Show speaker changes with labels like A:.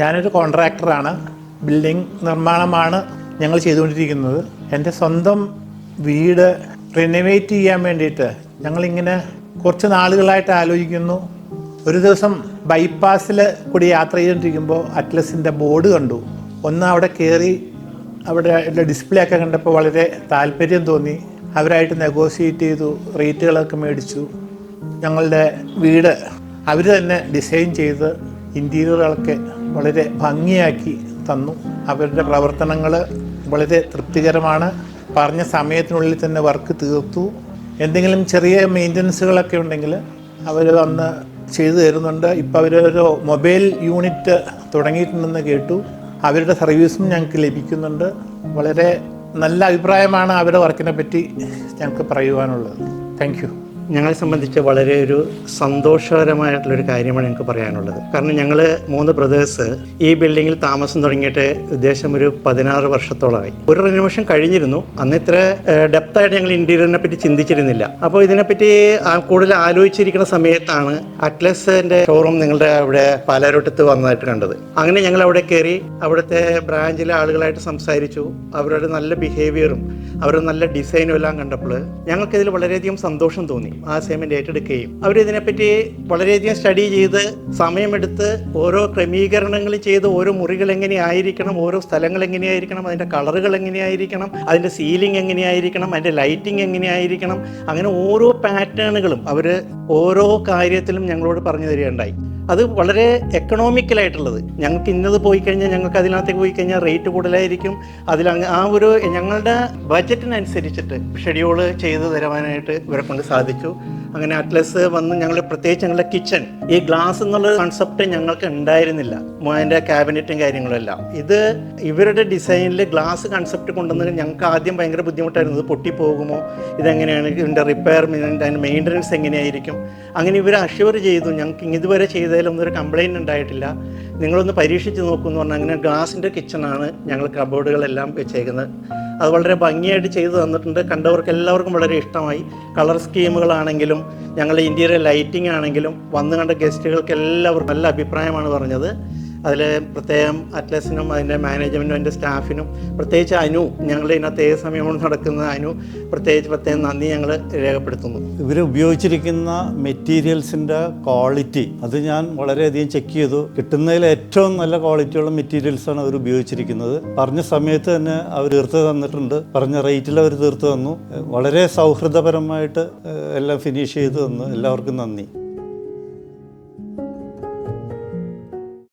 A: ഞാനൊരു കോൺട്രാക്ടറാണ്. ബിൽഡിംഗ് നിർമ്മാണമാണ് ഞങ്ങൾ ചെയ്തുകൊണ്ടിരിക്കുന്നത്. എൻ്റെ സ്വന്തം വീട് റിനോവേറ്റ് ചെയ്യാൻ വേണ്ടിയിട്ട് ഞങ്ങളിങ്ങനെ കുറച്ച് നാളുകളായിട്ട് ആലോചിക്കുന്നു. ഒരു ദിവസം ബൈപ്പാസിൽ കൂടി യാത്ര ചെയ്തുകൊണ്ടിരിക്കുമ്പോൾ അറ്റ്ലസിൻ്റെ ബോർഡ് കണ്ടു. ഒന്ന് അവിടെ കയറി അവിടെ ഡിസ്പ്ലേ ഒക്കെ കണ്ടപ്പോൾ വളരെ താല്പര്യം തോന്നി. അവരായിട്ട് നെഗോഷിയേറ്റ് ചെയ്തു, റേറ്റുകളൊക്കെ മേടിച്ചു. ഞങ്ങളുടെ വീട് അവർ തന്നെ ഡിസൈൻ ചെയ്ത് ഇൻറ്റീരിയറുകളൊക്കെ വളരെ ഭംഗിയാക്കി തന്നു. അവരുടെ പ്രവർത്തനങ്ങൾ വളരെ തൃപ്തികരമാണ്. പറഞ്ഞ സമയത്തിനുള്ളിൽ തന്നെ വർക്ക് തീർത്തു. എന്തെങ്കിലും ചെറിയ മെയിൻ്റനൻസുകളൊക്കെ ഉണ്ടെങ്കിൽ അവർ വന്ന് ചെയ്തു തരുന്നുണ്ട്. ഇപ്പോൾ അവരൊരു മൊബൈൽ യൂണിറ്റ് തുടങ്ങിയിട്ടുണ്ടെന്ന് കേട്ടു. അവരുടെ സർവീസും ഞങ്ങൾക്ക് ലഭിക്കുന്നുണ്ട്. വളരെ നല്ല അഭിപ്രായമാണ് അവരുടെ വർക്കിനെ പറ്റി ഞങ്ങൾക്ക് പറയുവാനുള്ളത്. Thank you.
B: ഞങ്ങളെ സംബന്ധിച്ച് വളരെ ഒരു സന്തോഷകരമായിട്ടുള്ളൊരു കാര്യമാണ് ഞങ്ങൾക്ക് പറയാനുള്ളത്. കാരണം ഞങ്ങൾ 3 ബ്രദേഴ്സ് ഈ ബിൽഡിങ്ങിൽ താമസം തുടങ്ങിയിട്ട് ഉദ്ദേശം ഒരു 16 വർഷത്തോളമായി. ഒരു റിനോവേഷൻ കഴിഞ്ഞിരുന്നു. അന്ന് ഇത്ര ഡെപ്തായിട്ട് ഞങ്ങൾ ഇൻറ്റീരിയറിനെ പറ്റി ചിന്തിച്ചിരുന്നില്ല. അപ്പോൾ ഇതിനെപ്പറ്റി കൂടുതൽ ആലോചിച്ചിരിക്കുന്ന സമയത്താണ് അറ്റ്ലസിൻ്റെ ഷോറൂം നിങ്ങളുടെ അവിടെ പാലാരോട്ടത്ത് വന്നതായിട്ട് കണ്ടത്. അങ്ങനെ ഞങ്ങൾ അവിടെ കയറി അവിടുത്തെ ബ്രാഞ്ചിലെ ആളുകളായിട്ട് സംസാരിച്ചു. അവരുടെ നല്ല ബിഹേവിയറും അവരുടെ നല്ല ഡിസൈനും എല്ലാം കണ്ടപ്പോൾ ഞങ്ങൾക്കിതിൽ വളരെയധികം സന്തോഷം തോന്നി. ആ അസൈൻമെൻറ്റ് ഏറ്റെടുക്കുകയും അവരിതിനെപ്പറ്റി വളരെയധികം സ്റ്റഡി ചെയ്ത് സമയമെടുത്ത് ഓരോ ക്രമീകരണങ്ങൾ ചെയ്ത് ഓരോ മുറികൾ എങ്ങനെയായിരിക്കണം, ഓരോ സ്ഥലങ്ങൾ എങ്ങനെയായിരിക്കണം, അതിൻ്റെ കളറുകൾ എങ്ങനെയായിരിക്കണം, അതിൻ്റെ സീലിംഗ് എങ്ങനെയായിരിക്കണം, അതിൻ്റെ ലൈറ്റിംഗ് എങ്ങനെയായിരിക്കണം, അങ്ങനെ ഓരോ പാറ്റേണുകളും അവർ ഓരോ കാര്യത്തിലും ഞങ്ങളോട് പറഞ്ഞു തരികയുണ്ടായി. അത് വളരെ എക്കണോമിക്കലായിട്ടുള്ളത്. ഞങ്ങൾക്ക് ഇന്നത് പോയി കഴിഞ്ഞാൽ ഞങ്ങൾക്ക് അതിനകത്തേക്ക് പോയി കഴിഞ്ഞാൽ റേറ്റ് കൂടുതലായിരിക്കും. ആ ഒരു ഞങ്ങളുടെ ബഡ്ജറ്റിനനുസരിച്ചിട്ട് ഷെഡ്യൂൾ ചെയ്ത് തരുവാനായിട്ട് ഇവരെ കൊണ്ട് സാധിച്ചു. അങ്ങനെ അറ്റ്ലസ് വന്ന് പ്രത്യേകിച്ച് ഞങ്ങളുടെ കിച്ചൺ ഈ ഗ്ലാസ് എന്നുള്ള കൺസെപ്റ്റ് ഞങ്ങൾക്ക് ഉണ്ടായിരുന്നില്ല. അതിൻ്റെ ക്യാബിനറ്റും കാര്യങ്ങളും എല്ലാം ഇത് ഇവരുടെ ഡിസൈനിൽ ഗ്ലാസ് കൺസെപ്റ്റ് കൊണ്ടുവന്നത് ഞങ്ങൾക്ക് ആദ്യം ഭയങ്കര ബുദ്ധിമുട്ടായിരുന്നു. ഇത് പൊട്ടിപ്പോകുമോ, ഇതെങ്ങനെയാണ്, ഇതിൻ്റെ റിപ്പയർ, അതിൻ്റെ മെയിൻ്റനൻസ് എങ്ങനെയായിരിക്കും. അങ്ങനെ ഇവർ അഷ്യൂർ ചെയ്തു ഞങ്ങൾക്ക് ഇതുവരെ ചെയ്തതിലൊന്നും ഒരു കംപ്ലയിൻറ്റ് ഉണ്ടായിട്ടില്ല, നിങ്ങളൊന്ന് പരീക്ഷിച്ച് നോക്കുമെന്ന് പറഞ്ഞാൽ അങ്ങനെ ഗ്ലാസിൻ്റെ കിച്ചണാണ് ഞങ്ങൾ കബോർഡുകളെല്ലാം വെച്ചേക്കുന്നത്. അത് വളരെ ഭംഗിയായിട്ട് ചെയ്തു തന്നിട്ടുണ്ട്. കണ്ടവർക്ക് എല്ലാവർക്കും വളരെ ഇഷ്ടമായി. കളർ സ്കീമുകളാണെങ്കിലും ഞങ്ങളുടെ ഇൻറ്റീരിയർ ലൈറ്റിംഗ് ആണെങ്കിലും വന്നു കണ്ട ഗസ്റ്റുകൾക്ക് എല്ലാവർക്കും നല്ല അഭിപ്രായമാണ് പറഞ്ഞത്. അതിൽ പ്രത്യേകം അറ്റ്ലസിനും അതിൻ്റെ മാനേജ്മെൻറ്റും അതിൻ്റെ സ്റ്റാഫിനും പ്രത്യേകിച്ച് അനു, ഞങ്ങൾ ഇതിനകത്ത് ഏത് സമയമാണ് നടക്കുന്ന അനു പ്രത്യേകം നന്ദി ഞങ്ങൾ രേഖപ്പെടുത്തുന്നു.
C: ഇവർ ഉപയോഗിച്ചിരിക്കുന്ന മെറ്റീരിയൽസിൻ്റെ ക്വാളിറ്റി അത് ഞാൻ വളരെയധികം ചെക്ക് ചെയ്തു. കിട്ടുന്നതിൽ ഏറ്റവും നല്ല ക്വാളിറ്റിയുള്ള മെറ്റീരിയൽസാണ് അവർ ഉപയോഗിച്ചിരിക്കുന്നത്. പറഞ്ഞ സമയത്ത് തന്നെ അവർ തീർത്ത് തന്നിട്ടുണ്ട്. പറഞ്ഞ റേറ്റിൽ അവർ തീർത്ത് തന്നു. വളരെ സൗഹൃദപരമായിട്ട് എല്ലാം ഫിനിഷ് ചെയ്ത് തന്നു. എല്ലാവർക്കും നന്ദി.